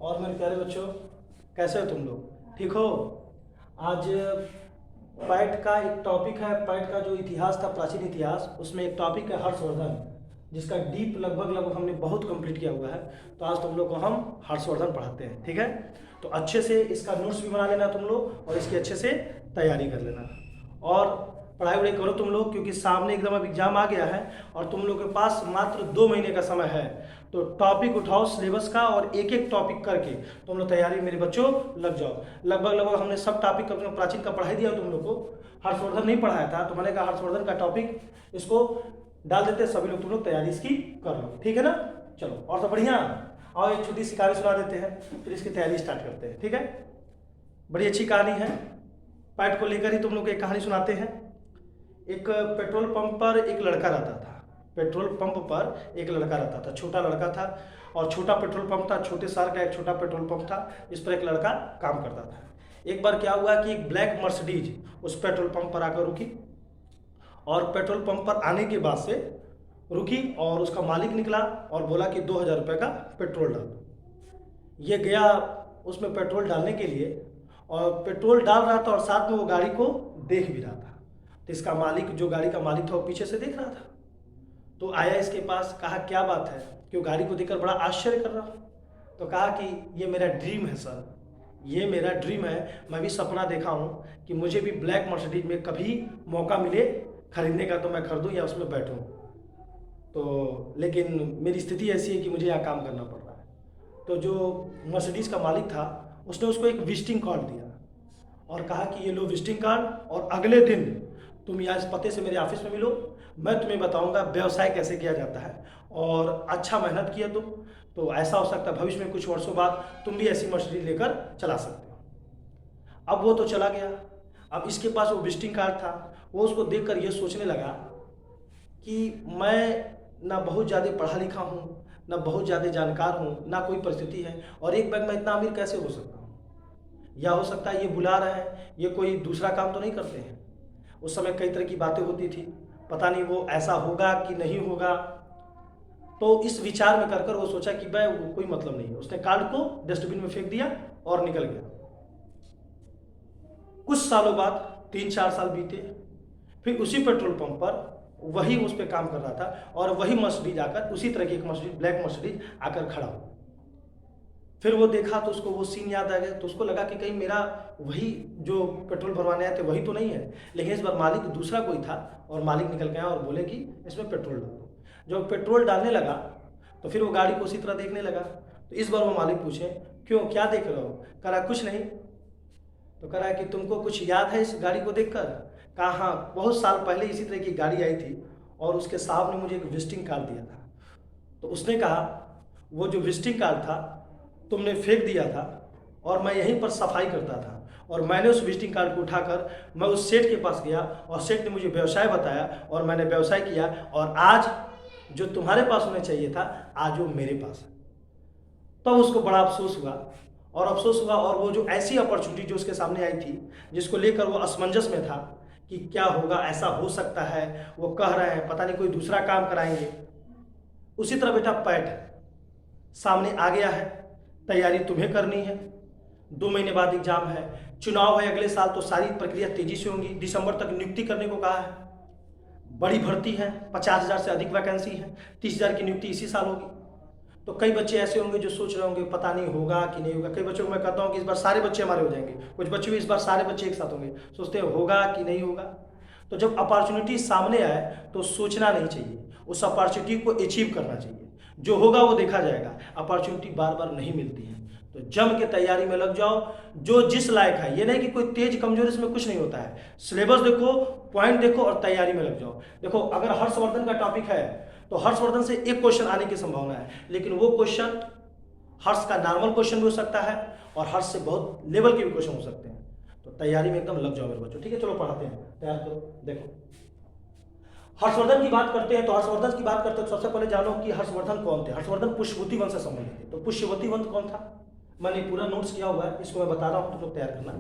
और मेरे प्यारे बच्चों, कैसे हो तुम लोग? ठीक हो? आज पैट का एक टॉपिक है। पैट का जो इतिहास था, प्राचीन इतिहास, उसमें एक टॉपिक है हर्षवर्धन, जिसका डीप लगभग लगभग हमने बहुत कंप्लीट किया हुआ है। तो आज तुम लोग को हम हर्षवर्धन पढ़ाते हैं, ठीक है? तो अच्छे से इसका नोट्स भी बना लेना तुम लोग, और इसकी अच्छे से तैयारी कर लेना, और पढ़ाई वढ़ाई करो तुम लोग, क्योंकि सामने एकदम अब एग्जाम आ गया है और तुम लोग के पास मात्र 2 महीने का समय है। तो टॉपिक उठाओ सिलेबस का, और एक एक टॉपिक करके तुम लोग तैयारी मेरे बच्चों लग जाओ। लगभग लगभग हमने सब टॉपिक अपने प्राचीन का पढ़ाई दिया तुम लोग को। हर्षवर्धन नहीं पढ़ाया था, तो मैंने कहा हर्षवर्धन का टॉपिक इसको डाल देते, सभी लोग तुम लोग तैयारी इसकी कर लो, ठीक है ना? चलो, और तो बढ़िया। आओ एक छोटी सी कहानी सुना देते हैं, फिर इसकी तैयारी स्टार्ट करते हैं, ठीक है? बड़ी अच्छी कहानी है, पैट को लेकर ही तुम लोग को एक कहानी सुनाते हैं। एक पेट्रोल पंप पर एक लड़का रहता था। पेट्रोल पंप पर एक लड़का रहता था, छोटा लड़का था, और छोटा पेट्रोल पंप था, छोटे शहर का एक छोटा पेट्रोल पंप था, इस पर एक लड़का काम करता था। एक बार क्या हुआ कि एक ब्लैक मर्सिडीज उस पेट्रोल पंप पर आकर रुकी, और पेट्रोल पंप पर आने के बाद से रुकी, और उसका मालिक निकला और बोला कि 2000 रुपये का पेट्रोल डाल। ये गया उसमें पेट्रोल डालने के लिए, और पेट्रोल डाल रहा था और साथ में वो गाड़ी को देख भी रहा था। तो इसका मालिक, जो गाड़ी का मालिक था, वो पीछे से देख रहा था। तो आया इसके पास, कहा क्या बात है, क्यों गाड़ी को देखकर बड़ा आश्चर्य कर रहा हूँ? तो कहा कि ये मेरा ड्रीम है सर, ये मेरा ड्रीम है। मैं भी सपना देखा हूँ कि मुझे भी ब्लैक मर्सिडीज में कभी मौका मिले खरीदने का, तो मैं खरीदूँ या उसमें बैठूँ। तो लेकिन मेरी स्थिति ऐसी है कि मुझे यहाँ काम करना पड़ रहा है। तो जो मर्सिडीज़ का मालिक था, उसने उसको एक विजिटिंग कार्ड दिया और कहा कि ये लो विजिटिंग कार्ड, और अगले दिन तुम यहाँ इस पते से मेरे ऑफिस में मिलो, मैं तुम्हें बताऊंगा व्यवसाय कैसे किया जाता है, और अच्छा मेहनत किया तुम तो ऐसा हो सकता है भविष्य में कुछ वर्षों बाद तुम भी ऐसी मशीनरी लेकर चला सकते हो। अब वो तो चला गया। अब इसके पास वो विजिटिंग कार्ड था। वो उसको देखकर ये सोचने लगा कि मैं ना बहुत ज़्यादा पढ़ा लिखा हूँ, ना बहुत ज़्यादा जानकार हूँ, ना कोई परिस्थिति है, और एक बैग में इतना अमीर कैसे हो सकता हूँ? या हो सकता है ये बुला रहे हैं, ये कोई दूसरा काम तो नहीं करते हैं। उस समय कई तरह की बातें होती थी, पता नहीं वो ऐसा होगा कि नहीं होगा। तो इस विचार में कर वो सोचा कि भाई वो कोई मतलब नहीं है। उसने कार्ड को डस्टबिन में फेंक दिया और निकल गया। कुछ सालों बाद, 3-4 साल बीते, फिर उसी पेट्रोल पंप पर वही उस पर काम कर रहा था, और वही मर्सिडीज आकर, उसी तरह की एक मर्सिडीज, ब्लैक मर्सिडीज आकर खड़ा हो। फिर वो देखा तो उसको वो सीन याद आ गया। तो उसको लगा कि कहीं मेरा वही जो पेट्रोल भरवाने आए थे वही तो नहीं है। लेकिन इस बार मालिक दूसरा कोई था, और मालिक निकल गया और बोले कि इसमें पेट्रोल डाल दो। जब पेट्रोल डालने लगा तो फिर वो गाड़ी को उसी तरह देखने लगा। तो इस बार वो मालिक पूछे, क्यों, क्या देख रहे हो? कह रहा कुछ नहीं। तो कह रहा है कि तुमको कुछ याद है इस गाड़ी को देखकर? कहा हाँ, बहुत साल पहले इसी तरह की गाड़ी आई थी, और उसके साहब ने मुझे एक विजिटिंग कार्ड दिया था। तो उसने कहा वो जो विजिटिंग कार्ड था तुमने फेंक दिया था, और मैं यहीं पर सफाई करता था, और मैंने उस विजिटिंग कार्ड को उठाकर मैं उस सेठ के पास गया, और सेठ ने मुझे व्यवसाय बताया, और मैंने व्यवसाय किया, और आज जो तुम्हारे पास होना चाहिए था, आज वो मेरे पास है। तब उसको बड़ा अफसोस हुआ, और वो जो ऐसी अपॉर्चुनिटी जो उसके सामने आई थी, जिसको लेकर वो असमंजस में था कि क्या होगा, ऐसा हो सकता है, वो कह रहे हैं पता नहीं कोई दूसरा काम कराएंगे। उसी तरह बेटा पैट सामने आ गया है, तैयारी तुम्हें करनी है। 2 महीने बाद एग्जाम है, चुनाव है अगले साल, तो सारी प्रक्रिया तेजी से होंगी। दिसंबर तक नियुक्ति करने को कहा है। बड़ी भर्ती है, 50,000 से अधिक वैकेंसी है, 30,000 की नियुक्ति इसी साल होगी। तो कई बच्चे ऐसे होंगे जो सोच रहे होंगे पता नहीं होगा कि नहीं होगा। कई बच्चों को मैं कहता हूँ कि इस बार सारे बच्चे हमारे हो जाएंगे, कुछ बच्चे भी इस बार सारे बच्चे एक साथ होंगे, सोचते हैं होगा कि नहीं होगा। तो जब अपॉर्चुनिटी सामने आए तो सोचना नहीं चाहिए, उस अपॉर्चुनिटी को अचीव करना चाहिए। जो होगा वो देखा जाएगा, अपॉर्चुनिटी बार बार नहीं मिलती है। तो जम के तैयारी में लग जाओ, जो जिस लायक है। ये नहीं कि कोई तेज कमजोर, इसमें कुछ नहीं होता है। सिलेबस देखो, पॉइंट देखो, और तैयारी में लग जाओ। देखो, अगर हर्षवर्धन का टॉपिक है तो हर्षवर्धन से एक क्वेश्चन आने की संभावना है, लेकिन वो क्वेश्चन हर्ष का नॉर्मल क्वेश्चन भी हो सकता है, और हर्ष से बहुत लेवल के भी क्वेश्चन हो सकते हैं। तो तैयारी में एकदम लग जाओ मेरे बच्चों, ठीक है? चलो पढ़ाते हैं, तैयार करो। देखो, हर्षवर्धन की बात करते हैं, तो हर्षवर्धन की बात करते हैं तो सबसे पहले जानो कि हर्षवर्धन कौन थे। हर्षवर्धन पुष्यवती वंश से संबंधित थे। तो पुष्यवती वंश कौन था? मैंने पूरा नोट्स किया हुआ है, इसको मैं बता रहा हूं, तुम लोग तैयार करना।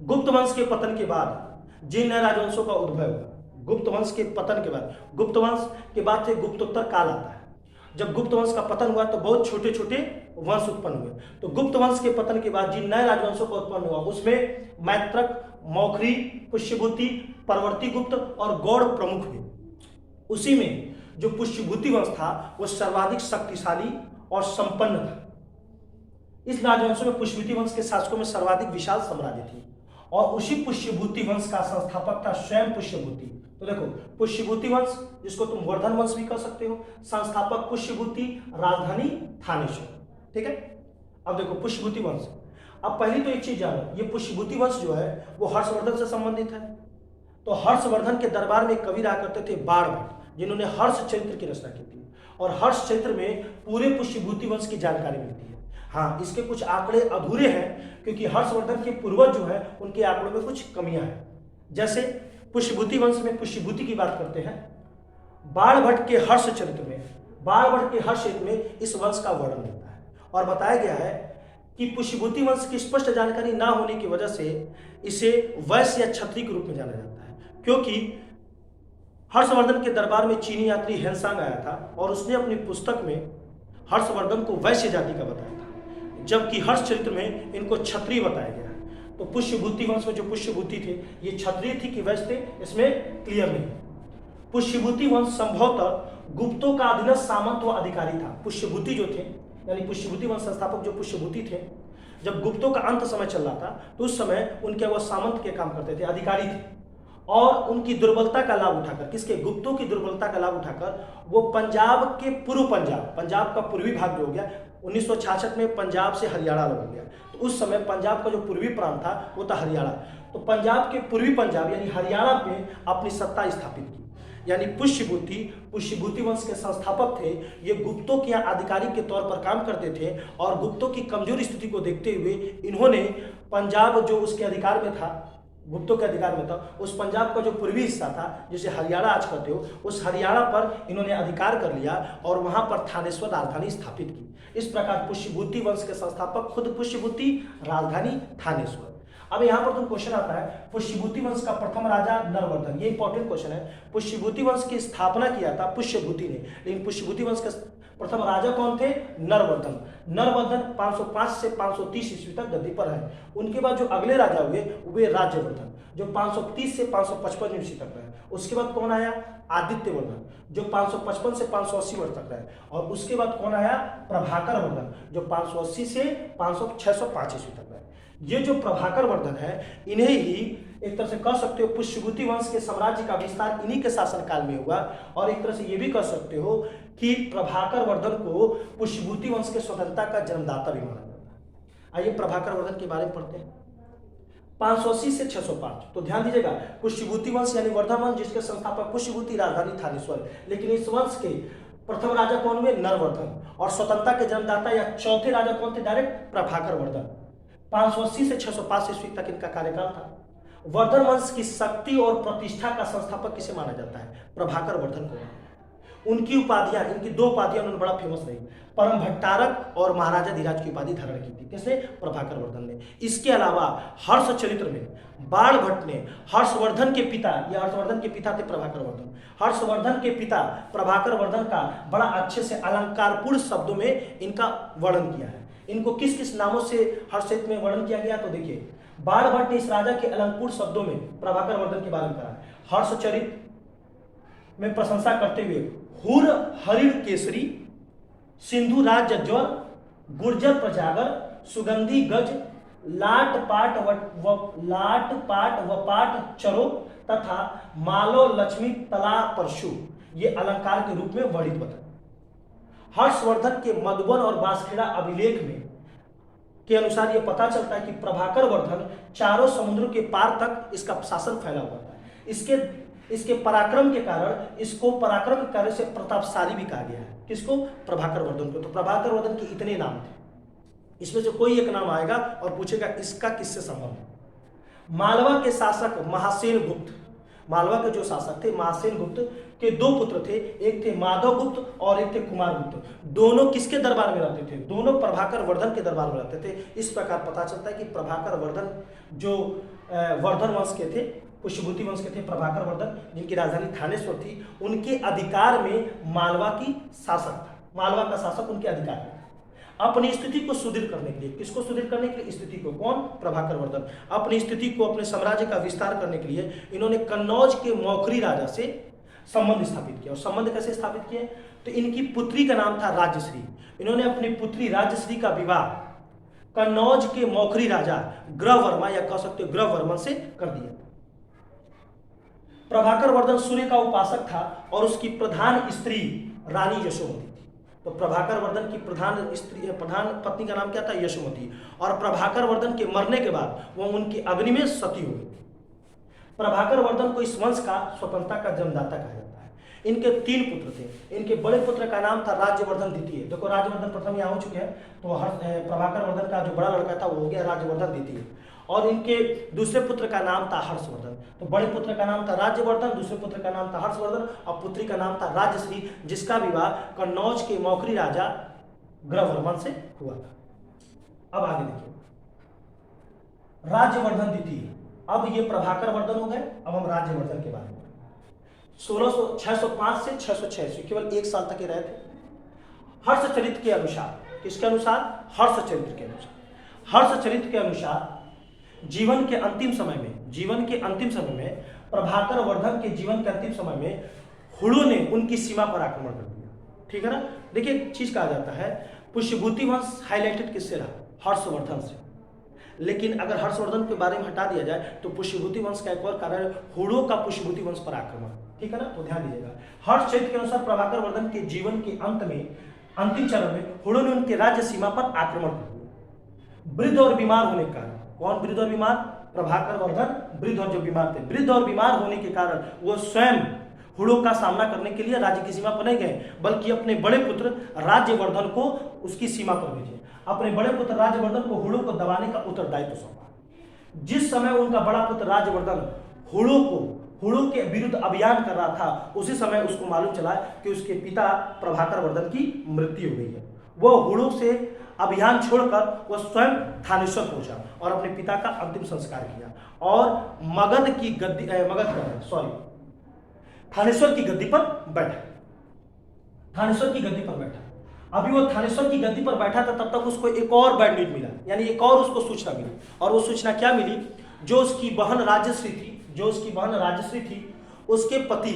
गुप्त वंश के पतन के बाद जिन नए राजवंशों का उद्भव हुआ, गुप्त वंश के पतन के बाद, गुप्त वंश के बाद से गुप्तोत्तर काल आता है। जब गुप्त वंश का पतन हुआ तो बहुत छोटे छोटे वंश उत्पन्न हुए। तो गुप्त वंश के पतन के बाद जिन नए राजवंशों का उत्पन्न हुआ उसमें मैत्रक, मौखरी, पुष्यभूति, परवर्ती गुप्त और गौड़ प्रमुख हुए। उसी में जो पुष्यभूति वंश था वो सर्वाधिक शक्तिशाली और संपन्न था। इस राजवंशों में पुष्यभूति वंश के शासकों में सर्वाधिक विशाल साम्राज्य थी और उसी पुष्यभूति वंश का संस्थापक था स्वयं पुष्यभूति। तो देखो, पुष्यभूति वंश जिसको तुम वर्धन वंश भी कह सकते हो, संस्थापक पुष्यभूति, राजधानी थानेश्वर। ठीक है, अब देखो पुष्यभूति वंश। अब पहली तो एक चीज जानो, ये पुष्यभूति वंश जो है वो हर्षवर्धन से संबंधित है। तो हर्षवर्धन के दरबार में कवि रहा करते थे बाणभट्ट, जिन्होंने हर्ष चरित्र की रचना की थी और हर्ष चरित्र में पूरे पुष्यभूति वंश की जानकारी मिलती है। हाँ, इसके कुछ आंकड़े अधूरे हैं क्योंकि हर्षवर्धन के पूर्वज जो है उनके आंकड़ों में कुछ कमियां हैं। जैसे पुष्यभूति वंश में पुष्यभूति की बात करते हैं, बाणभट्ट के हर्ष चरित्र में इस वंश का वर्णन मिलता है और बताया गया है कि पुष्यभूति वंश की स्पष्ट जानकारी ना होने की वजह से इसे वैश्य या क्षत्रिय के रूप में जाना जाता है, क्योंकि हर्षवर्धन के दरबार में चीनी यात्री हेनसांग आया था और उसने अपनी पुस्तक में हर्षवर्धन को वैश्य जाति का बताया था, जबकि हर्ष चरित्र में इनको क्षत्रिय बताया गया है। तो पुष्यभूति वंश में जो पुष्यभूति थे ये क्षत्रिय थी कि वैश्य थे, इसमें क्लियर नहीं। पुष्यभूति वंश संभवतः गुप्तों का अधीनस्थ सामंत व अधिकारी था। पुष्यभूति जो थे यानी पुष्यभूति वंश संस्थापक जो पुष्यभूति थे, जब गुप्तों का अंत समय चल रहा था तो उस समय उनके वो सामंत के काम करते थे, अधिकारी थे और उनकी दुर्बलता का लाभ उठाकर, किसके, गुप्तों की दुर्बलता का लाभ उठाकर वो पंजाब के पूर्व पंजाब का पूर्वी भाग जो हो गया 1966 में पंजाब से हरियाणा अलग हो गया, तो उस समय पंजाब का जो पूर्वी प्रांत था वो था हरियाणा। तो पंजाब के पूर्वी पंजाब यानी हरियाणा में अपनी सत्ता स्थापित की। यानी पुष्यभूति वंश के संस्थापक थे। ये गुप्तों के अधिकारी के तौर पर काम करते थे और गुप्तों की कमजोर स्थिति को देखते हुए इन्होंने पंजाब जो उसके अधिकार में था, गुप्तों के अधिकार में था, उस पंजाब का जो पूर्वी हिस्सा था जिसे हरियाणा आज कहते हो, उस हरियाणा पर इन्होंने अधिकार कर लिया और वहां पर थानेश्वर राजधानी स्थापित की। इस प्रकार पुष्यभूति वंश के संस्थापक खुद पुष्यभूति, राजधानी थानेश्वर। अब यहाँ पर तुम क्वेश्चन आता है, पुष्यभूति वंश का प्रथम राजा नरवर्धन, ये इंपॉर्टेंट क्वेश्चन है। पुष्यभूति वंश की स्थापना किया था पुष्यभूति ने, लेकिन पुष्यभूति वंश के प्रथम राजा कौन थे? नरवर्धन। नरवर्धन 505 से 530 ईस्वी तक गद्दी पर है। उनके बाद जो अगले राजा हुए वे राज्यवर्धन, जो 530 से 555 ईस्वी तक रहे। उसके बाद कौन आया? आदित्यवर्धन, जो 555 से 580 वर्ष तक रहे। और उसके बाद कौन आया? प्रभाकर वर्धन, जो 580 से 605 ईस्वी तक रहे। ये जो प्रभाकर वर्धन है, इन्हें ही एक तरह से कह सकते हो पुष्यभूति वंश के साम्राज्य का विस्तार इन्हीं के शासनकाल में हुआ। और एक तरह से ये भी कह सकते हो कि प्रभाकर वर्धन को पुष्यभूति वंश के स्वतंत्रता का जन्मदाता भी माना जाता है। आइए प्रभाकर वर्धन के बारे में पढ़ते हैं। 580 से 605, तो ध्यान दीजिएगा, पुष्यभूति वंश यानी वर्धन वंश जिसके संस्थापक पुष्यभूति, राजधानी थानेश्वर। लेकिन इस वंश के प्रथम राजा कौन हुए? नरवर्धन। और स्वतंत्रता के जन्मदाता या चौथे राजा कौन थे? डायरेक्ट प्रभाकर वर्धन। 580 से 605 ईस्वी तक इनका कार्यकाल था। वर्धन वंश की शक्ति और प्रतिष्ठा का संस्थापक किसे माना जाता है? प्रभाकर वर्धन को। उनकी उपाधियां, इनकी दो उपाधियां उन्होंने बड़ा फेमस रही, परम भट्टारक और महाराजा धीराज की उपाधि धारण की थी। किसने? प्रभाकर वर्धन ने। इसके अलावा हर्ष चरित्र में बाणभट्ट ने हर्षवर्धन के पिता, या हर्षवर्धन के पिता थे प्रभाकर वर्धन, हर्षवर्धन के पिता प्रभाकर वर्धन का बड़ा अच्छे से अलंकारपूर्ण शब्दों में इनका वर्णन किया है। इनको किस किस नामों से हर्षचरित्र में वर्णन किया गया? तो देखिए, बाणभट्ट ने इस राजा के अलंकपूर्ण शब्दों में प्रभाकर वर्धन के बारे में कहा। हर्षचरित में प्रशंसा करते हुए हुर हरिण केसरी, सिंधु राज जज्वर, गुर्जर प्रजागर, सुगंधी गज, लाट पाट वपाट चरो तथा मालो लक्ष्मी तला परशु, ये अलंकार के रूप में वर्णित बताए। हर्षवर्धन के मधुबन और बांसखेड़ा अभिलेख में के अनुसार यह पता चलता है कि प्रभाकर वर्धन चारों समुद्रों के पार तक इसका शासन फैला हुआ था। इसके पराक्रम के कारण इसको पराक्रम के कार्य से प्रतापशाली भी कहा गया है। किसको? प्रभाकर वर्धन को। तो प्रभाकर वर्धन के इतने नाम थे, इसमें से कोई एक नाम आएगा और पूछेगा इसका किससे संबंध है। मालवा के शासक महासेन गुप्त, मालवा के जो शासक थे महासेन गुप्त के दो पुत्र थे, एक थे माधव गुप्त और एक थे कुमार गुप्त। दोनों किसके दरबार में रहते थे? दोनों प्रभाकर वर्धन के दरबार में रहते थे। इस प्रकार पता चलता है कि प्रभाकर वर्धन जो वर्धन वंश के थे, पुष्यभूति वंश के थे प्रभाकर वर्धन, जिनकी राजधानी थानेश्वर थी, उनके अधिकार में मालवा की शासक था। मालवा का शासक उनके अधिकार में। अपनी स्थिति को सुदृढ़ करने के लिए, किसको सुदृढ़ करने के लिए? स्थिति को। कौन? प्रभाकर वर्धन। अपनी स्थिति को, अपने साम्राज्य का विस्तार करने के लिए इन्होंने कन्नौज के मौखरी राजा से संबंध स्थापित किया। और संबंध कैसे स्थापित किए? तो इनकी पुत्री का नाम था राज्यश्री। इन्होंने अपनी पुत्री राज्यश्री का विवाह कन्नौज के मौखरी राजा ग्रहवर्मा या कह सकते हो ग्रहवर्मन से कर दिया। प्रभाकर वर्धन सूर्य का उपासक था और उसकी प्रधान स्त्री रानी यशोमती थी। तो प्रभाकर वर्धन की प्रधान पत्नी का नाम क्या था? यशोमती। और प्रभाकर वर्धन के मरने के बाद वह उनकी अग्नि में सती हो गई। प्रभाकर वर्धन को इस वंश का स्वतंत्रता का जन्मदाता कहा जाता है। इनके 3 पुत्र थे। इनके बड़े पुत्र का नाम था राज्यवर्धन द्वितीय। देखो राज्यवर्धन प्रथम यहाँ हो चुके हैं, तो प्रभाकर वर्धन का जो बड़ा लड़का था वो हो गया राज्यवर्धन द्वितीय। और इनके दूसरे पुत्र का नाम था हर्षवर्धन। तो बड़े पुत्र का नाम था राज्यवर्धन, दूसरे पुत्र का नाम था हर्षवर्धन और पुत्री का नाम था राज्यश्री, जिसका विवाह कन्नौज के मौखरी राजा ग्रहवर्मन से हुआ था। अब आगे देखिए, राज्यवर्धन द्वितीय। अब ये प्रभाकर वर्धन हो गए। अब हम राज्यवर्धन के बारे में 605 से 686 केवल 1 साल तक ये रहे थे। हर्षचरित्र के अनुसार, किसके अनुसार? हर्षचरित्र के अनुसार। हर्षचरित्र के अनुसार जीवन के अंतिम समय में प्रभाकर वर्धन के जीवन के अंतिम समय में हुड़ों ने उनकी सीमा पर आक्रमण कर दिया। ठीक है ना? देखिए एक चीज कहा जाता है, पुष्यभूति वंश हाईलाइटेड किससे रहा? हर्षवर्धन से। लेकिन अगर हर्षवर्धन के बारे में हटा दिया जाए तो पुष्यभूति वंश का एक और कारण है हुड़ों का पुष्यभूति वंश पर आक्रमण। ठीक है ना? तो ध्यान दीजिएगा, हर्षचरित्र के अनुसार प्रभाकर वर्धन के जीवन के अंत में, अंतिम चरण में हुड़ों ने उनके राज्य सीमा पर आक्रमण कर दिया। वृद्ध और बीमार होने के कारण, कौन वृद्ध और बीमार? प्रभाकर वर्धन वृद्ध और जो बीमार थे। वृद्ध और बीमार होने के कारण वो स्वयं हुड़ों का सामना करने के लिए राज्य की सीमा पर नहीं गए, बल्कि अपने बड़े पुत्र राज्यवर्धन को उसकी सीमा पर भेजे। अपने बड़े पुत्र राज्यवर्धन को हुड़ों को दबाने का उत्तरदायित्व सौंपा। जिस समय उनका बड़ा पुत्र राज्यवर्धन हुड़ों के विरुद्ध अभियान कर रहा था, उसी समय उसको मालूम चला कि उसके पिता प्रभाकर वर्धन की मृत्यु हो गई है। वह हुड़ों से अभियान छोड़कर वह स्वयं थानेश्वर पहुंचा और अपने पिता का अंतिम संस्कार किया और थानेश्वर की गद्दी पर बैठा। अभी वो थानेश्वर की गद्दी पर बैठा था, तब तक उसको एक और बैड न्यूज मिला, यानी एक और उसको सूचना मिली। और वो सूचना क्या मिली? जो उसकी बहन राजश्री थी, उसके पति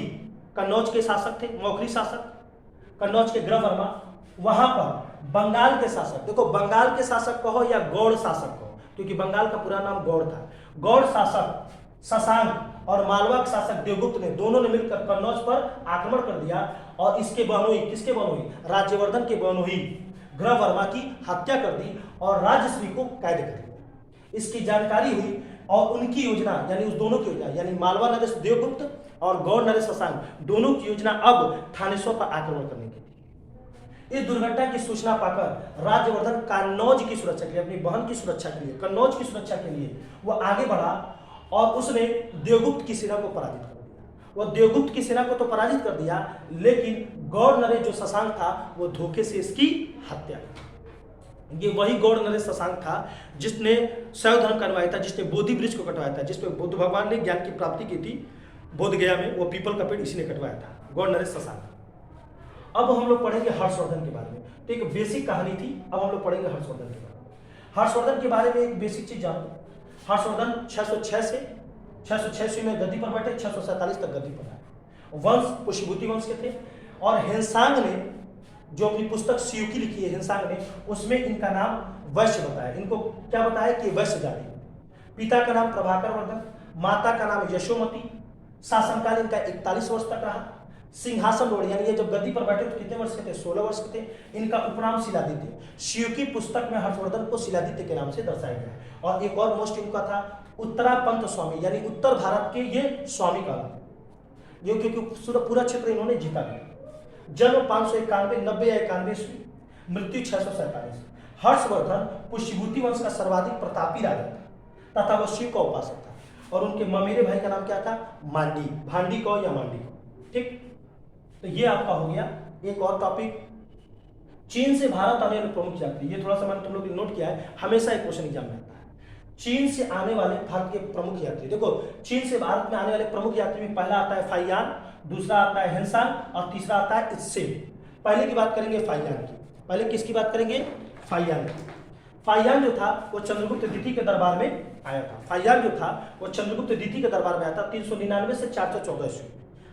कन्नौज के शासक थे, मौखरी शासक, कन्नौज के ग्रहवर्मा। वहां पर बंगाल के शासक, देखो बंगाल के शासक कहो या गौड़ शासक कहो, क्योंकि बंगाल का पूरा नाम गौड़ था। गौड़ शासक शशांक और मालवा के शासक देवगुप्त ने, दोनों ने मिलकर कन्नौज पर आक्रमण कर दिया और इसके बहनोई, किसके बहनोई? राज्यवर्धन के बहनोई ग्रहवर्मा की हत्या कर दी और राज्यश्री को कैद कर दिया। इसकी जानकारी हुई और उनकी योजना, यानी उस दोनों की योजना, यानी मालवा नरेश देवगुप्त और गौड़ नरेश शशांक, दोनों की योजना अब थानेश्वर पर आक्रमण करने की थी। इस दुर्घटना की सूचना पाकर राज्यवर्धन कन्नौज की सुरक्षा के लिए, अपनी बहन की सुरक्षा के लिए, कन्नौज की सुरक्षा के लिए वह आगे बढ़ा और उसने देवगुप्त की सेना को पराजित कर दिया। वह देवगुप्त की सेना को तो पराजित कर दिया, लेकिन गौड़ नरेश जो शशांक था वो धोखे से इसकी हत्या कर। ये वही गौड़ नरेश शशांक था जिसने शैव धर्म करवाया था, जिसने बोधि वृक्ष को कटवाया था, जिसपे बुद्ध भगवान ने ज्ञान की प्राप्ति की थी बोध गया में, वो पीपल का पेड़ इसी ने कटवाया था, गौड़ नरेश शशांक। अब हम लोग पढ़ेंगे हर्षवर्धन के बारे में। तो एक बेसिक कहानी थी, अब हम लोग पढ़ेंगे हर्षवर्धन के बारे में। हर्षवर्धन के बारे में एक बेसिक चीज जानो। हर्षवर्धन 686 में गद्दी पर बैठे, 647 तक गद्दी पर आए। वंश पुष्यभूति वंश के थे और हेनसांग ने जो अपनी पुस्तक सियुकी लिखी है, हेनसांग ने, उसमें इनका नाम वैश्य बताया। इनको क्या बताया कि वैश्य जाति। पिता का नाम प्रभाकर वर्धन, माता का नाम यशोमती। शासनकाल इनका 41 वर्ष तक रहा। सिंहासन रोड, यानी ये जब गद्दी पर बैठे तो कितने वर्ष के थे? 16 वर्ष के थे। इनका उपनाम शिलादित्य। सियुकी पुस्तक में हर्षवर्धन को शिलादित्य के नाम से दर्शाया गया है। और एक और मोस्ट इनका था उत्तरापंथ स्वामी, यानी उत्तर भारत के ये स्वामी का, ये क्योंकि पूरा क्षेत्र इन्होंने जीता भी। जन्म 591, 90 या 91 ईस्वी, मृत्यु 647। हर्षवर्धन पुष्यभूति वंश का सर्वाधिक प्रतापी राजा था तथा वह शिव का उपासक था। और उनके ममेरे भाई का नाम क्या था? मांडी, भांडी को या मांडी को। ठीक, तो ये आपका हो गया। एक और टॉपिक, चीन से भारत आने वाले प्रमुख यात्री। ये थोड़ा सा मैंने तुम लोग ने नोट किया है, हमेशा एक क्वेश्चन एग्जाम में आता है। चीन से आने वाले भारत के प्रमुख यात्री। देखो, चीन से भारत में आने वाले प्रमुख यात्री में पहला आता है फाइयान, दूसरा आता है हेनसांग और तीसरा आता है इत्से। पहले की बात करेंगे फाइयान की। पहले किसकी बात करेंगे? फाहियान। फाहियान जो था वो चंद्रगुप्त द्वितीय के दरबार में आया था। फाहियान जो था वो चंद्रगुप्त द्वितीय के दरबार में आया था 399 से 414 ईस्वी।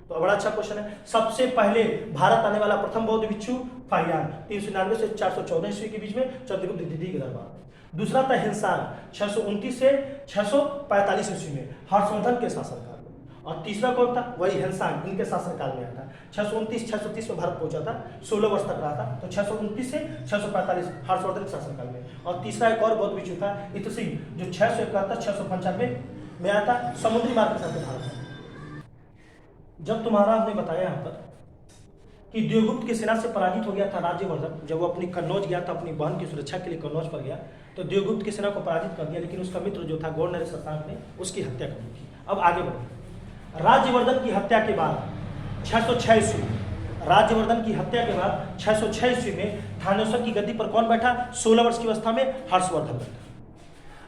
तो बड़ा अच्छा क्वेश्चन है। सबसे पहले भारत आने वाला प्रथम बौद्ध भिक्षु फाहियान 399 से 414 ईस्वी के बीच में चंद्रगुप्त द्वितीय के दरबार में। दूसरा था हिंसान 629 से 645 ईस्वी में हर्षवर्धन के शासनकाल में। और तीसरा कौन था? वही हिंसान, इनके शासनकाल में आया था। 629 630 में भारत पहुंचा था, 16 वर्ष तक रहा था। तो 629 से 645 हर्षवर्धन के शासनकाल में। और तीसरा एक और बौद्ध भिक्षु था इतसिंह, जो 671 695 में आया था, समुद्री मार्ग के साथ भारत। जब तुम्हारा हमने बताया यहाँ पर कि देवगुप्त की सेना से पराजित हो गया था राज्यवर्धन, जब वो अपनी कन्नौज गया था, अपनी बहन की सुरक्षा के लिए कन्नौज पर गया, तो देवगुप्त की सेना को पराजित कर दिया, लेकिन उसका मित्र जो था गौर शशांक ने उसकी हत्या कर दी थी। अब आगे बढ़ो। राज्यवर्धन की हत्या के बाद 606 ईस्वी, राज्यवर्धन की हत्या के बाद 606 ईस्वी में थानेश्वर की गद्दी पर कौन बैठा? 16 वर्ष की अवस्था में हर्षवर्धन बैठा।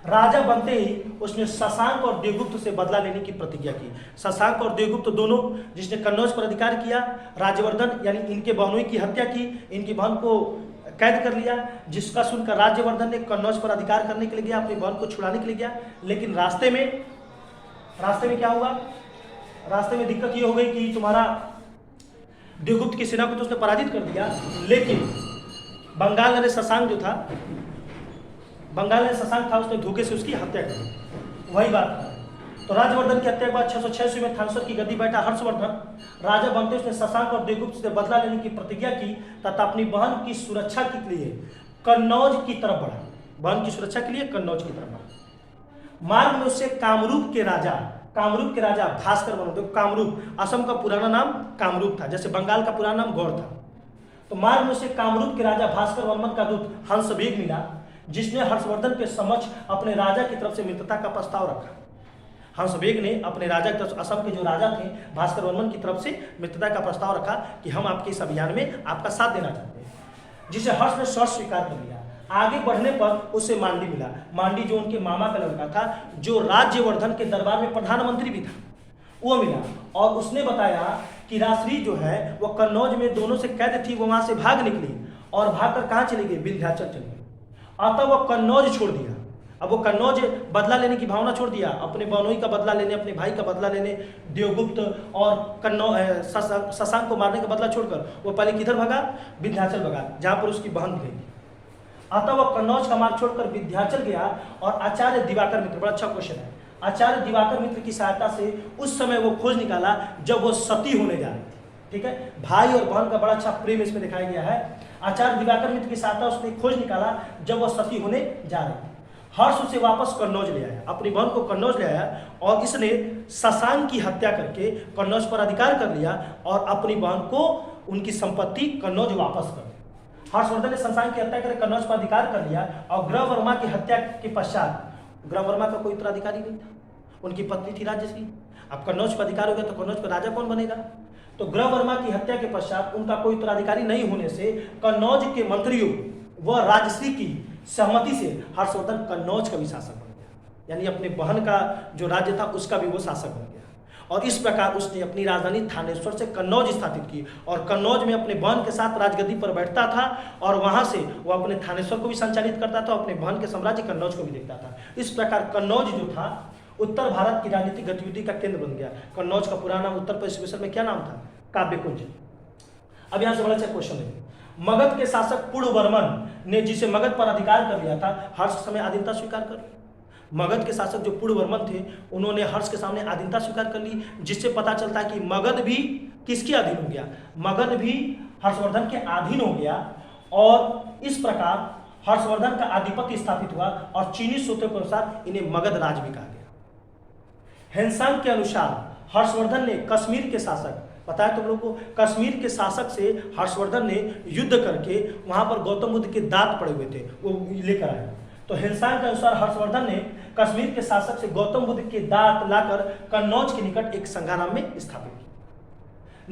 राजा बनते ही उसने शशांक और देवगुप्त से बदला लेने की प्रतिज्ञा की। शशांक और देवगुप्त दोनों, जिसने कन्नौज पर अधिकार किया, राज्यवर्धन यानी इनके बहनोई की हत्या की, इनकी बहन को कैद कर लिया, जिसका सुनकर राज्यवर्धन ने कन्नौज पर अधिकार करने के लिए गया, अपनी बहन को छुड़ाने के लिए गया। लेकिन रास्ते में क्या हुआ? रास्ते में दिक्कत ये हो गई कि तुम्हारा देवगुप्त की सेना को तो उसने पराजित कर दिया, लेकिन बंगाल नरेश शशांक जो था, बंगाल में शशांक था, उसने धोखे से उसकी हत्या कर दी। वही बात था। तो राज्यवर्धन की हत्या के बाद 606 में थानेश्वर की गद्दी बैठा हर्षवर्धन। राजा बनते उसने शशांक और देवगुप्त से बदला लेने की प्रतिज्ञा की तथा अपनी बहन की सुरक्षा के लिए कन्नौज की तरफ बढ़ा। बहन की सुरक्षा के लिए कन्नौज की तरफ बढ़ा। मार्ग में उससे कामरूप के राजा भास्कर वर्मन, कामरूप असम का पुराना नाम कामरूप था, जैसे बंगाल का पुराना नाम गौड़ था। तो मार्ग में उसे कामरूप के राजा भास्कर वर्मन का दूत हंसवेग मिला, जिसने हर्षवर्धन के समक्ष अपने राजा की तरफ से मित्रता का प्रस्ताव रखा। हंसवेग ने अपने राजा की तरफ, असम के जो राजा थे भास्कर वर्मन की तरफ से मित्रता का प्रस्ताव रखा कि हम आपके इस अभियान में आपका साथ देना चाहते हैं, जिसे हर्ष ने शर्त स्वीकार कर लिया। आगे बढ़ने पर उसे मांडी मिला। मांडी जो उनके मामा का लड़का था, जो राज्यवर्धन के दरबार में प्रधानमंत्री भी था, वो मिला और उसने बताया कि राश्री जो है वो कन्नौज में दोनों से कैद थी, वो वहां से भाग निकली और भागकर कहाँ चली गई? विंध्याचल चली गई। अतः वो कन्नौज छोड़ दिया। अब वो कन्नौज बदला लेने की भावना छोड़ दिया, अपने बहनोई का बदला लेने, अपने भाई का बदला लेने, देवगुप्त और शशांक को मारने का बदला छोड़कर वो पहले किधर भागा? विंध्याचल भागा, जहां पर उसकी बहन भी गई। अतः वह कन्नौज का मार्ग छोड़कर विंध्याचल गया और आचार्य दिवाकर मित्र, बड़ा अच्छा क्वेश्चन है, आचार्य दिवाकर मित्र की सहायता से उस समय वो खोज निकाला जब वो सती होने जा रही थी। ठीक है, भाई और बहन का बड़ा अच्छा प्रेम इसमें दिखाया गया है। आचार्य दिवाकर मित्र की सहायता उसने खोज निकाला जब वह सती होने जा रही थी। हर्ष उसे वापस कन्नौज ले आया, अपनी बहन को कन्नौज ले आया और इसने शशांक की हत्या करके कन्नौज पर अधिकार कर लिया और अपनी बहन को उनकी संपत्ति कन्नौज वापस कर दी। हर्षवर्धन ने शशांक की हत्या करके कन्नौज पर अधिकार कर लिया और ग्रहवर्मा की हत्या के पश्चात, ग्रहवर्मा का कोई उत्तराधिकारी नहीं था, उनकी पत्नी थी राजश्री। अब कन्नौज पर अधिकार हो गया तो कन्नौज पर राजा कौन बनेगा? तो ग्रहवर्मा की हत्या के पश्चात उनका कोई उत्तराधिकारी नहीं होने से कन्नौज के मंत्रियों व राजश्री की सहमति से हर्षवर्धन कन्नौज का भी शासक बन गया, यानी अपने बहन का जो राज्य था उसका भी वो शासक बन गया। और इस प्रकार उसने अपनी राजधानी थानेश्वर से कन्नौज स्थापित की और कन्नौज में अपने बहन के साथ राजगद्दी पर बैठता था और वहां से वो अपने थानेश्वर को भी संचालित करता था, अपने बहन के साम्राज्य कन्नौज को भी देखता था। इस प्रकार कन्नौज जो था उत्तर भारत की राजनीतिक गतिविधि का केंद्र बन गया। कन्नौज का पुराना नाम उत्तर प्रदेश में क्या नाम था? काव्यकुंज। अब यहां से बड़ा अच्छा क्वेश्चन है। मगध के शासक पुरवर्मन ने जिसे मगध पर अधिकार कर लिया था, हर्ष के समय आधीनता स्वीकार कर ली। मगध के शासक जो पुरवर्मन थे उन्होंने हर्ष के सामने आधीनता स्वीकार कर ली, जिससे पता चलता है कि मगध भी किसके अधीन हो गया? मगध भी हर्षवर्धन के अधीन हो गया और इस प्रकार हर्षवर्धन का आधिपत्य स्थापित हुआ और चीनी सूत्रों के अनुसार इन्हें मगध राज भी कहा गया। हेनसांग के अनुसार हर्षवर्धन ने कश्मीर के शासक, बताया तुम लोग को, कश्मीर के शासक से हर्षवर्धन ने युद्ध करके वहां पर गौतम बुद्ध के दांत पड़े हुए थे वो लेकर आए। तो हेनसांग के अनुसार हर्षवर्धन ने कश्मीर के शासक से गौतम बुद्ध के दांत लाकर कन्नौज के निकट एक संघाराम में स्थापित किया।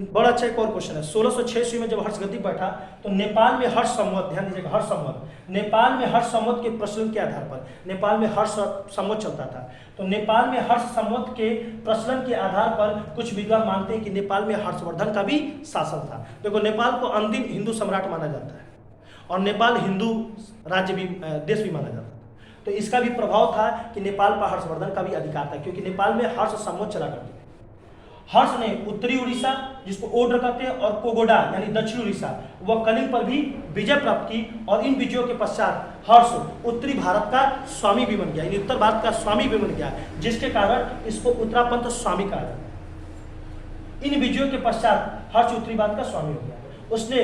बड़ा अच्छा एक और क्वेश्चन है। 1606 ईस्वी में जब हर्ष गद्दी बैठा तो नेपाल में हर्ष संवत, ध्यान दीजिएगा, हर्ष संवत, नेपाल में हर्ष संवत के प्रचलन के आधार पर, नेपाल में हर्ष संवत चलता था, तो नेपाल में हर्ष संवत के प्रचलन के आधार पर कुछ विद्वान मानते हैं कि नेपाल में हर्षवर्धन का भी शासन था। देखो, नेपाल को अंतिम हिंदू सम्राट माना जाता है और नेपाल हिंदू राज्य भी देश भी माना जाता था। तो इसका भी प्रभाव था कि नेपाल पर हर्षवर्धन का भी अधिकार था, क्योंकि नेपाल में हर्ष सम्मत चला करते थे। हर्ष ने उत्तरी उड़ीसा, जिसको ओड्र कहते हैं, और कोगोडा यानी दक्षिण उड़ीसा व कलिंग पर भी विजय प्राप्त की, और इन विजयों के पश्चात हर्ष उत्तरी भारत का स्वामी भी बन गया, यानी उत्तर भारत का स्वामी भी बन गया, जिसके कारण इसको उत्तरापंत स्वामी कहा जाता है। इन विजयों के पश्चात हर्ष उत्तरी भारत का स्वामी हो गया। उसने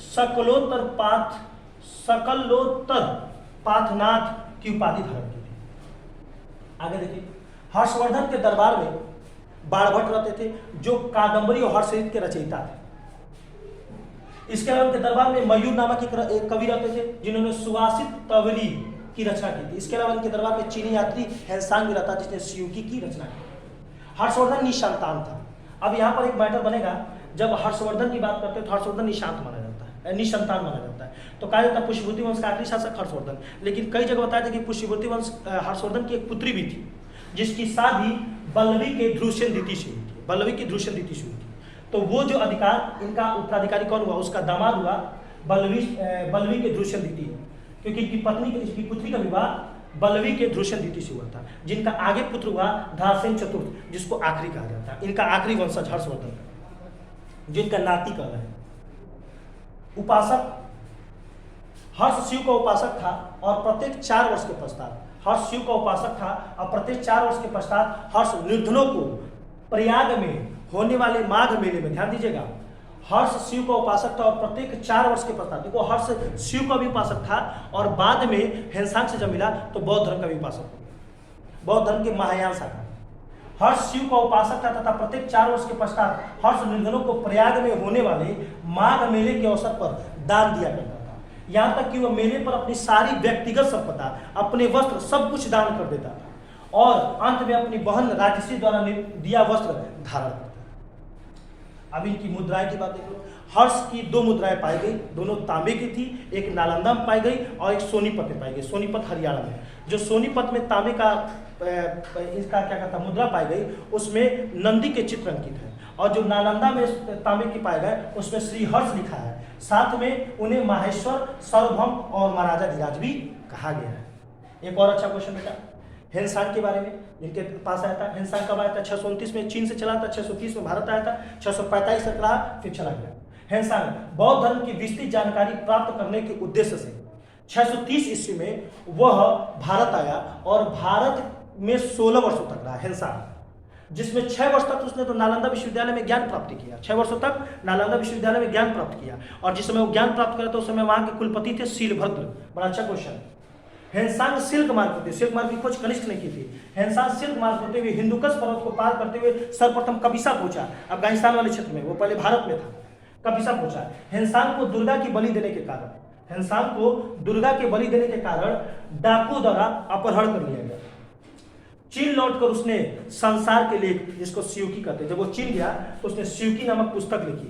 सकलोत्तर पाथनाथ की उपाधि धारण की थी। आगे देखिए, हर्षवर्धन के दरबार में बाणभट्ट रहते थे, जो कादंबरी और हर्षचरित के रचयिता थे। इसके अलावा उनके दरबार में मयूर नामक एक कवि रहते थे, जिन्होंने सुवासित तवली की रचना की थी। इसके अलावा इनके दरबार में चीनी यात्री हैंसांग भी रहता, जिसने सियूकी की रचना की। हर्षवर्धन निशांतान था। अब यहाँ पर एक मैटर बनेगा, जब हर्षवर्धन की बात करते हैं तो हर्षवर्धन निशांत माना जाता है, निसंतान माना जाता है। तो कहा जाता है पुष्यभूति वंश का आखिरी शासक हर्षवर्धन, लेकिन कई जगह बताया था कि पुष्यभूति वंश हर्षवर्धन की एक पुत्री भी थी, जिसकी शादी बल्लवी के ध्रुवसेन द्वितीय से हुई थी। बल्लवी की ध्रुवसेन द्वितीय से हुई थी। तो वो जो अधिकार, इनका उत्तराधिकारी कौन हुआ? उसका दामाद हुआ बल्लवी के ध्रुवसेन द्वितीय, क्योंकि इसकी पुत्री का विवाह बल्लवी के ध्रुवसेन द्वितीय से हुआ था, जिनका आगे पुत्र हुआ धरासेन चतुर्थ, जिसको आखिरी कहा जाता है। इनका आखिरी वंशज हर्षवर्धन का, जिनका नाती कह रहे हैं। उपासक, हर्ष शिव का उपासक था, और प्रत्येक 4 वर्ष के पश्चात हर्ष शिव का उपासक था, और प्रत्येक 4 वर्ष के पश्चात हर्ष निर्धनों को प्रयाग में होने वाले माघ मेले में, ध्यान दीजिएगा, हर्ष शिव का उपासक था, और प्रत्येक 4 वर्ष के पश्चात, देखो हर्ष शिव का भी उपासक था, और बाद में हैंसांग से जब मिला तो बौद्ध धर्म का भी उपासक हो गया, बौद्ध धर्म के महायान शाखा। हर्ष शिव का उपासक था तथा प्रत्येक 4 वर्ष के पश्चात हर्ष निर्धनों को प्रयाग में होने वाले माघ मेले के अवसर पर दान दिया करता था। यहाँ तक कि वह मेले पर अपनी सारी व्यक्तिगत संपदा, अपने वस्त्र, सब कुछ दान कर देता था, और अंत में अपनी बहन राजश्री द्वारा दिया वस्त्र धारण करता था। अब इनकी मुद्राएं की बात देख लो। हर्ष की 2 मुद्राएं पाई गई, दोनों तांबे की थी, एक नालंदा में पाई गई और एक सोनीपत में पाई गई। सोनीपत हरियाणा में। जो सोनीपत में तांबे का इसका क्या कहता मुद्रा पाई गई, उसमें नंदी के चित्र अंकित है, और जो नालंदा में तांबे की पाए गए उसमें श्री हर्ष लिखा है। साथ में उन्हें माहेश्वर, सार्वभौम और महाराजा धीराज भी कहा गया है। एक और अच्छा क्वेश्चन बेटा, हैंसांग के बारे में, जिनके पास आया था। हैंसांग कब आया था? 629 में चीन से चला था, 630 में भारत आया था, 645 तक रहा, फिर चला गया। हैंसांग बौद्ध धर्म की विस्तृत जानकारी प्राप्त करने के उद्देश्य से 630 ईस्वी में वह भारत आया, और भारत में 16 वर्षों तक रहा हैंसांग, जिसमें 6 वर्ष तक उसने तो नालंदा विश्वविद्यालय में ज्ञान प्राप्ति किया। 6 वर्षों तक नालंदा विश्वविद्यालय में ज्ञान प्राप्त किया, और जिस समय वो ज्ञान प्राप्त करा तो उस समय वहां के कुलपति थे शीलभद्र। बड़ा अच्छा क्वेश्चन। हैंसांग सिल्क मार्ग होते, सिल्क मार्ग की खोज कनिष्क ने की थी। हैंसांग सिल्क मार्ग होते हुए हिंदुकुश पर्वत को पार करते हुए सर्वप्रथम कपिसा पहुंचा, अफगानिस्तान वाले क्षेत्र में, वो पहले भारत में था, कपिसा पहुंचा। हैंसांग को दुर्गा की बलि देने के कारण, हैंसांग को दुर्गा की बलि देने के कारण डाकू द्वारा अपहरण कर लिया गया। चीन लौटकर उसने संसार के लेख, जिसको सियूकी कहते हैं, जब वो चीन गया तो उसने सियूकी नामक पुस्तक लिखी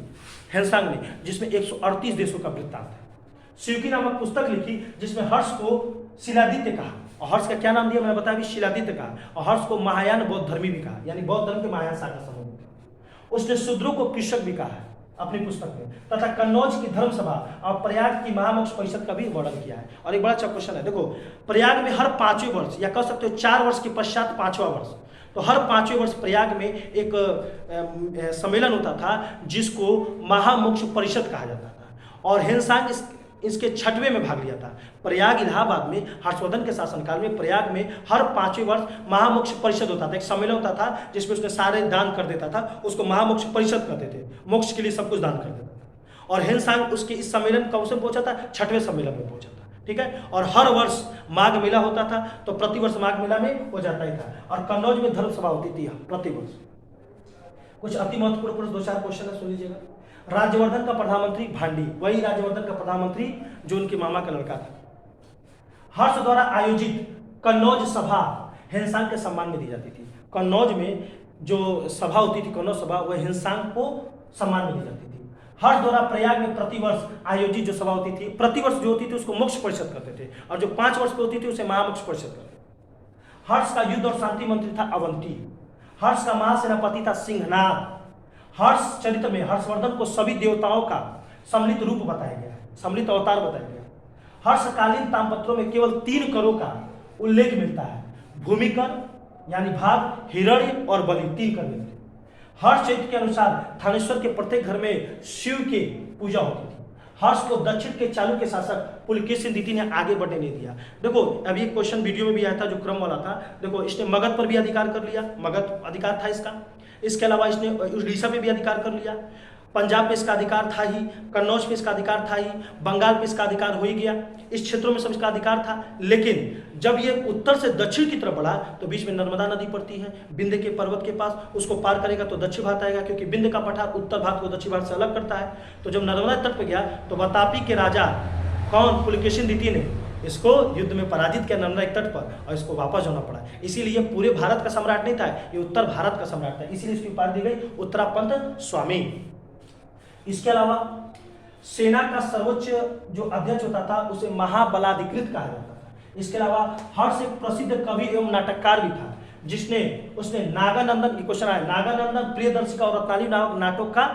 हैंसांग ने, जिसमें 138 देशों का वृत्तांत है। सियूकी नामक पुस्तक लिखी, जिसमें हर्ष को शिलादित्य कहा, और हर्ष का क्या नाम दिया मैंने बताया भी, शिलादित्य कहा, और हर्ष को महायान बौद्ध धर्मी भी कहा, यानी बौद्ध धर्म के महायान शाखा समूह। उसने शूद्रों को कृषक भी कहा है अपनी पुस्तक में, तथा कन्नौज की धर्म सभा और प्रयाग की महामोक्ष परिषद का भी वर्णन किया है। और एक बड़ा अच्छा क्वेश्चन है, देखो प्रयाग में हर 5वें वर्ष, या कह सकते हो 4 वर्ष के पश्चात 5वां वर्ष, तो हर 5वें वर्ष प्रयाग में एक सम्मेलन होता था, जिसको महामोक्ष परिषद कहा जाता था, और हैंसांग इसके 6वें में भाग लिया था। प्रयाग इलाहाबाद में हर्षवर्धन के शासनकाल में प्रयाग में हर 5वें वर्ष महामोक्ष परिषद होता था, एक सम्मेलन होता था, जिसमें उसने सारे दान कर देता था, उसको महामोक्ष परिषद कहते थे, मोक्ष के लिए सब कुछ दान कर देता था। और हैंसांग उसके इस सम्मेलन कब से पहुंचा था? 6वें सम्मेलन में पहुंचा था, ठीक है। और हर वर्ष माघ मेला होता था, तो प्रतिवर्ष माघ मेला में हो जाता ही था, और कन्नौज में धर्म सभा होती थी प्रतिवर्ष। कुछ अति महत्वपूर्ण 2-4 क्वेश्चन है, सुन लीजिएगा। राज्यवर्धन का प्रधानमंत्री भांडी, वही राज्यवर्धन का प्रधानमंत्री जो उनके मामा का लड़का था। हर्ष द्वारा आयोजित कन्नौज सभा हैंसांग के सम्मान में दी जाती थी। कन्नौज में जो सभा होती थी, कन्नौज सभा, वह हैंसांग को सम्मान में दी जाती थी। हर्ष द्वारा प्रयाग में प्रतिवर्ष आयोजित जो सभा होती थी, प्रतिवर्ष जो होती थी उसको मोक्ष परिषद कहते थे, और जो 5 वर्ष की होती थी उसे महामोक्ष परिषद कहते थे। हर्ष का युद्ध और शांति मंत्री था अवंती। हर्ष का महासेनापति था सिंहनाथ। हर्ष चरित्र में हर्षवर्धन को सभी देवताओं का सम्मिलित रूप बताया गया है, सम्मिलित अवतार बताया गया। हर्षकालीन ताम्रपत्रों में केवल 3 करों का उल्लेख मिलता है। भूमिकर यानी भाग, हिरण्य और बलि, 3 कर मिलते हैं। हर्ष चरित्र के अनुसार थानेश्वर के प्रत्येक घर में शिव की पूजा होती थी। हर्ष को दक्षिण के चालुक्य शासक पुलकेशिन द्वितीय ने आगे बढ़ने नहीं दिया। देखो अभी क्वेश्चन वीडियो में भी आया था जो क्रम वाला था। देखो इसने मगध पर भी अधिकार कर लिया, मगध अधिकार था इसका। इसके अलावा इसने उड़ीसा पे भी अधिकार कर लिया, पंजाब पे इसका अधिकार था ही, कन्नौज पे इसका अधिकार था ही, बंगाल पे इसका अधिकार हो ही गया। इस क्षेत्रों में सब इसका अधिकार था। लेकिन जब ये उत्तर से दक्षिण की तरफ बढ़ा तो बीच में नर्मदा नदी पड़ती है विंध्य के पर्वत के पास, उसको पार करेगा तो दक्षिण भारत आएगा, क्योंकि विंध्य का पठार उत्तर भारत को दक्षिण भारत से अलग करता है। तो जब नर्मदा तट पर गया तो वातापी के राजा कौन, पुलकेशिन द्वितीय ने इसको युद्ध में पराजित किया नर्मदा तट पर, और इसको वापस होना पड़ा। इसीलिए पूरे भारत का सम्राट नहीं था, ये उत्तर भारत का सम्राट था, इसीलिए इसकी उपाधि दी गई उत्तरापंत स्वामी। इसके अलावा सेना का सर्वोच्च जो अध्यक्ष होता था उसे महाबलाधिकृत कहा जाता था। इसके अलावा हर्ष एक प्रसिद्ध कवि एवं नाटककार भी था, उसने नागानंदन, क्वेश्चन आया, नागानंदन प्रियदर्शिका और रत्नाली नाटक का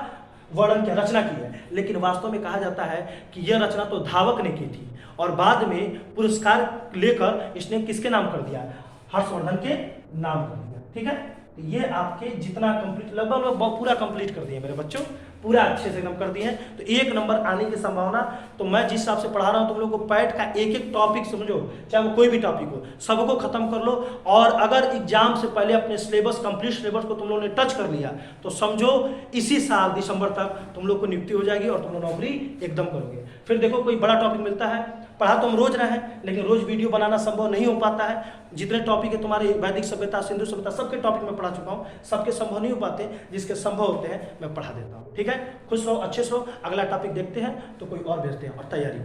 वर्णन किया, रचना की है। लेकिन वास्तव में कहा जाता है कि यह रचना तो धावक ने की थी और बाद में पुरस्कार लेकर इसने किसके नाम कर दिया, हर्षवर्धन के नाम कर दिया। ठीक है, तो ये आपके जितना कंप्लीट, लगभग पूरा कंप्लीट कर दिए मेरे बच्चों, पूरा अच्छे से एकदम कर दिए हैं। तो 1 नंबर आने की संभावना, तो मैं जिस हिसाब से पढ़ा रहा हूं तुम लोग को पैट का एक एक टॉपिक समझो, चाहे वो कोई भी टॉपिक हो, सबको खत्म कर लो। और अगर एग्जाम से पहले अपने सिलेबस, कंप्लीट सिलेबस को तुम लोगों ने टच कर लिया तो समझो इसी साल दिसंबर तक तुम लोग को नियुक्ति हो जाएगी और तुम लोग नौकरी एकदम करोगे। फिर देखो कोई बड़ा टॉपिक मिलता है, पढ़ा तो हम रोज रहे हैं लेकिन रोज वीडियो बनाना संभव नहीं हो पाता है। जितने टॉपिक है तुम्हारे वैदिक सभ्यता, सिंधु सभ्यता, सबके टॉपिक में पढ़ा चुका हूँ, सबके संभव नहीं हो पाते, जिसके संभव होते हैं मैं पढ़ा देता हूँ। ठीक है, खुश रहो, अच्छे से रहो। अगला टॉपिक देखते हैं तो कोई और भेजते हैं और तैयारी।